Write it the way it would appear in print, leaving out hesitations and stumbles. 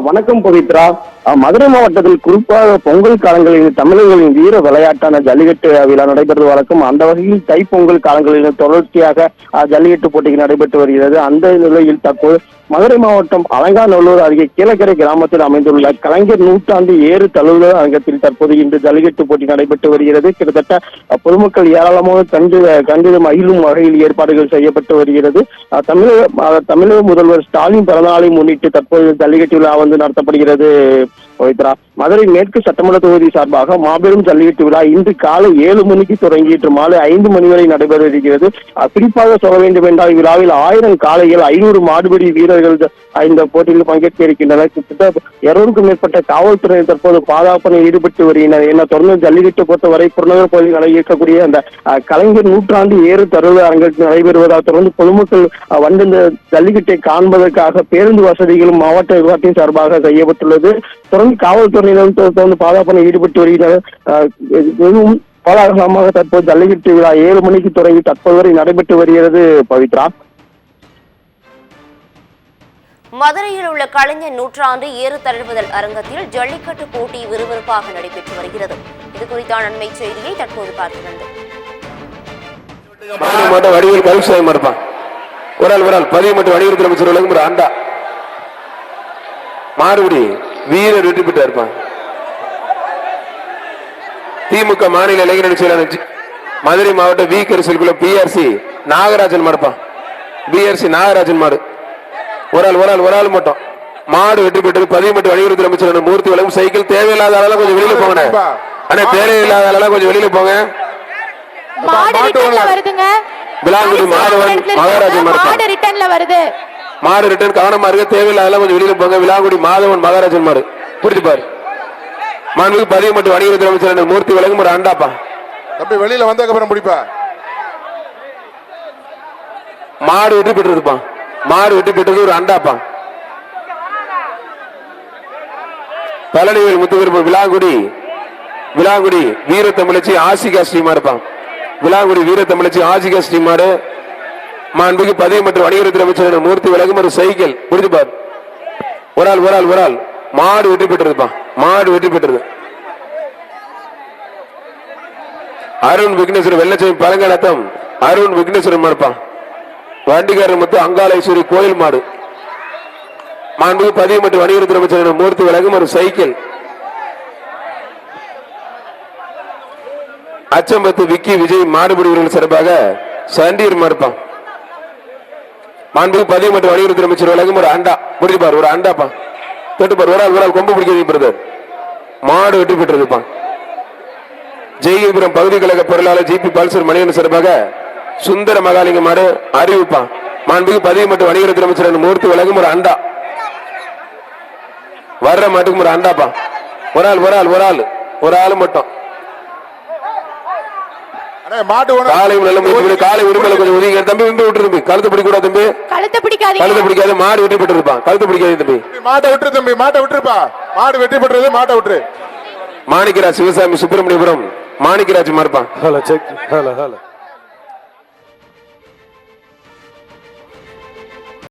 வணக்கம் பவித்ரா. மதுரை மாவட்டத்தில் குறிப்பாக பொங்கல் காலங்களில் தமிழர்களின் வீர விளையாட்டான ஜல்லிக்கட்டு விழா நடைபெறுவது வழக்கம். அந்த வகையில் தைப்பொங்கல் காலங்களில் தொடர்ச்சியாக ஜல்லிக்கட்டு போட்டிகள் நடைபெற்று வருகிறது. அந்த நிலையில் தற்போது மதுரை மாவட்டம் அலங்காநல்லூர் அருகே கீழக்கரை கிராமத்தில் அமைந்துள்ள கலைஞர் நூற்றாண்டு ஏறு தழுவுதல் அரங்கத்தில் தற்போது இன்று ஜல்லிக்கட்டு போட்டி நடைபெற்று வருகிறது. கிட்டத்தட்ட பொதுமக்கள் ஏராளமாக கண்டு மகிழும் வகையில் ஏற்பாடுகள் செய்யப்பட்டு வருகிறது. தமிழக முதல்வர் ஸ்டாலின் பிறந்தநாளை முன்னிட்டு தற்போது ஜல்லிக்கட்டு விழா நடத்தப்படுகிறது. பவித்ரா, மதுரை மேற்கு சட்டமன்ற தொகுதி சார்பாக மாபெரும் ஜல்லிக்கட்டு விழா இன்று காலை 7 மணிக்கு தொடங்கி இன்று மாலை 5 மணி வரை நடைபெற இருக்கிறது. குறிப்பாக சொல்ல வேண்டும் என்றால் விழாவில் 1000 காளைகள் 500 மாடுபிடி வீரர்கள் இந்த போட்டியில் பங்கேற்க இருக்கின்றனர். கிட்டத்தட்ட 200க்கும் மேற்பட்ட காவல்துறையினர் தற்போது பாதுகாப்பில் ஈடுபட்டு வருகின்றனர். என்ன தொடர்ந்து ஜல்லிக்கட்டு பொறுத்தவரை புறநகர் பகுதிகளில் இருக்கக்கூடிய அந்த கலைஞர் நூற்றாண்டு ஏறு தழுவுதல் அரங்கத்தில் நடைபெறுவதால் தொடர்ந்து பொதுமக்கள் வந்து இந்த ஜல்லிக்கட்டை காண்பதற்காக பேருந்து வசதிகளும் மாவட்ட நிர்வாகத்தின் சார்பாக செய்யப்பட்டுள்ளது. தொடர்ந்து காவல்துறையினர் தொடர்ந்து பாதுகாப்பில் ஈடுபட்டு வருகின்றனர். மிகவும் கோலாகலமாக தற்போது ஜல்லிக்கட்டு விழா 7 மணிக்கு தொடங்கி தற்போது வரை நடைபெற்று வருகிறது. பவித்ரா, மதுரையில் உள்ள கலைஞர் நூற்றாண்டு ஏறு தழுவுதல் அரங்கத்தில் ஜல்லிக்கட்டு போட்டி விறுவிறுப்பாக நடைபெற்று வருகிறது. இது குறித்தான நன்மை செய்தியை தற்போது பார்த்து வந்தோம். வீரர் வெற்றி பெற்று இருப்பான். திமுக மாநில இளைஞரணி செயலாளர் மதுரை மாவட்ட வி கரிசல்குளம் பிஆர்சி நாகராஜன் மாடுப்பான். பிஆர்சி நாகராஜன் மாடு ஒரு ஆள் மட்டும் மாடு வெற்றி பெற்றது. 18 வணிகத்துறை அமைச்சர் மூர்த்தி வழங்கும் சைக்கிள். தேவையில்லாத ஆளெல்லாம் கொஞ்சம் வெளியில போங்க. ஆனா தேவையில்லாத ஆளெல்லாம் கொஞ்சம் வெளியில போங்க. விலாங்குடி மாதவன் மகாராஜன் மாடு மாடு ரிட்டர்ன் கவனமா இருக்க. தேவையில்லாத கொஞ்சம் வெளியில போங்க. விலாங்குடி மாதவன் மகாராஜன் மாடு புரிஞ்சு பாரு. மாண்புக்கு 18 வணிகத்துறை அமைச்சர் மூர்த்தி வழங்கும் ஒரு அண்டாப்பா. தம்பி வெளியில வந்ததுக்கு அப்புறம் முடிப்பா. மாடு வெற்றி பெற்று இருப்பான். மாடு வெற்றி பெற்றது ஒரு அண்டாப்பா. பழனிவேல் முத்துவிருப்பம் விலாங்குடி வீரத்தமிழச்சி ஆசிகா ஸ்ரீமா இருப்பான். விலாங்குடி வீரத்தமிழச்சி ஆசிகா ஸ்ரீமாடு. மாண்புக்கு 18 வணிகத்துறை அமைச்சர் மூர்த்தி வழங்கும் ஒரு சைக்கிள் புரிஞ்சு பார். ஒரு ஆள் மாடு வெற்றி பெற்றிருப்பான். மாடு வெற்றி பெற்றது. அருண் விக்னேஸ்வரர் வெள்ளச்சாமி பழங்கநத்தம் அருண் விக்னேஸ்வரன் மாடுப்பான். வண்டிகாரர் மற்றும் அங்காளேஸ்வரி கோயில் மாடு. மாண்புக்கு 18 வணிகத்துறை அமைச்சர் மூர்த்தி வழங்கும் ஒரு சைக்கிள். அச்சம்பத்து விக்கி விஜய் மாடுபிடி வீரர்கள் சிறப்பாக சண்டீர் மாடுப்பான். மாண்புக்கு 18 வணிகத்துறை அமைச்சர் வழங்கும் ஒரு அண்டா புரிஞ்சு பாரு. ஒரு அண்டாப்பா தொட்டு பாரு. ஒரு ஆள் கொம்பு பிடிக்கிறது. மாடு வெற்றி பெற்றிருப்பான். ஜெய்கிபுரம் பகுதி கழக பொருளாளர் ஜிபி பால்சர் மணியன் சிறப்பாக சுந்தர மகாலிங்க மாடு அறிவிப்பான். மாண்புக்கு 18 வணிகத்துறை அமைச்சர் மூர்த்தி வழங்கும் ஒரு அண்டா. வர்ற மாட்டுக்கும் ஒரு அண்டாப்பா. ஒரு ஆள் மட்டும். காலை உரிமையில கொஞ்சம் ஒதுங்க தம்பி. விட்டு தம்பி கழுத்து பிடிக்கூடாது தம்பி. கழுத்து பிடிக்காது. மாடு வெற்றி பெற்றிருப்பான். கழுத்து பிடிக்காது தம்பி. மாட்டை விட்டுரு தம்பி. மாட்டை விட்டுருப்பா. மாடு வெற்றி பெற்றது. மாட்டை விட்டுரு. மாணிக்கராஜ் சிவசாமி சுப்பிரமணியபுரம் மாணிக்கராஜ் மாறுப்பான்.